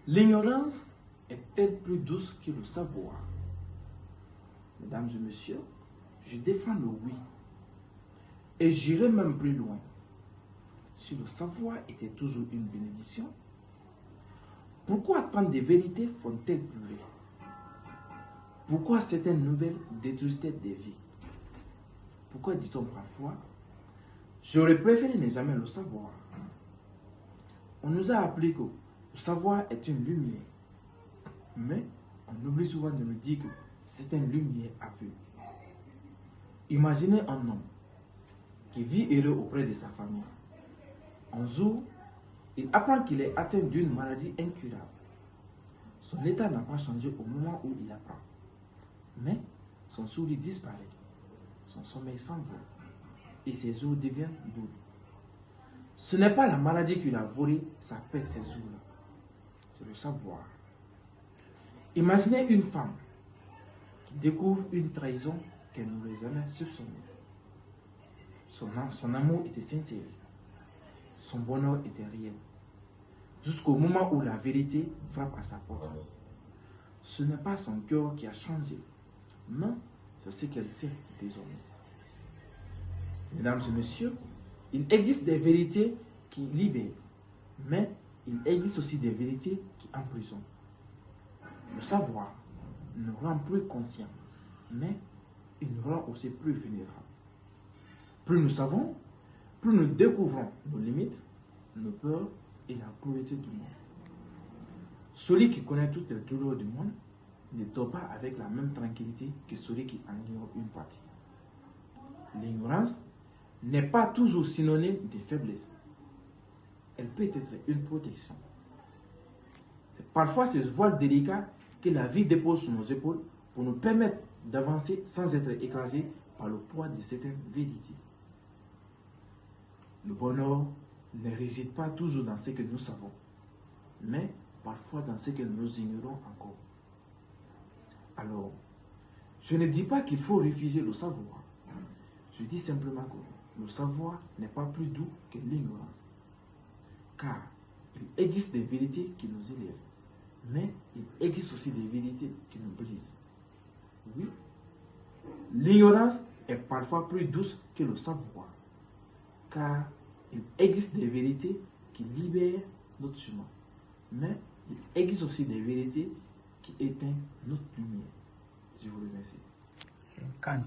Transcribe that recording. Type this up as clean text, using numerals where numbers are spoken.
L'ignorance est-elle plus douce que le savoir? Mesdames et messieurs, je défends le oui. Et j'irai même plus loin. Si le savoir était toujours une bénédiction, pourquoi tant de vérités font-elles pleurer? Pourquoi certaines nouvelles détruisent-elles des vies? Pourquoi dit-on parfois, j'aurais préféré ne jamais le savoir? On nous a appris que le savoir est une lumière, mais on oublie souvent de nous dire que c'est une lumière aveugle. Imaginez un homme qui vit heureux auprès de sa famille. Un jour, il apprend qu'il est atteint d'une maladie incurable. Son état n'a pas changé au moment où il apprend. Mais son sourire disparaît, son sommeil s'envole et ses jours deviennent douloureux. Ce n'est pas la maladie qui lui a volé sa paix ces jours-là, c'est le savoir. Imaginez une femme qui découvre une trahison qu'elle n'aurait jamais soupçonnée. Son amour était sincère, son bonheur était réel, jusqu'au moment où la vérité frappe à sa porte. Ce n'est pas son cœur qui a changé, non, c'est ce qu'elle sait désormais. Mesdames et messieurs, il existe des vérités qui libèrent, mais il existe aussi des vérités qui emprisonnent. Le savoir nous rend plus conscients, mais il nous rend aussi plus vulnérables. Plus nous savons, plus nous découvrons nos limites, nos peurs et la cruauté du monde. Celui qui connaît toutes les douleurs du monde ne dort pas avec la même tranquillité que celui qui en ignore une partie. L'ignorance n'est pas toujours synonyme de faiblesse. Elle peut être une protection. Parfois, c'est ce voile délicat que la vie dépose sur nos épaules pour nous permettre d'avancer sans être écrasés par le poids de certaines vérités. Le bonheur ne réside pas toujours dans ce que nous savons, mais parfois dans ce que nous ignorons encore. Alors, je ne dis pas qu'il faut refuser le savoir. Je dis simplement que le savoir n'est pas plus doux que l'ignorance. Car il existe des vérités qui nous élèvent, mais il existe aussi des vérités qui nous brisent. Oui, l'ignorance est parfois plus douce que le savoir, car il existe des vérités qui libèrent notre chemin, mais il existe aussi des vérités qui éteignent notre lumière. Je vous remercie. C'est Kant.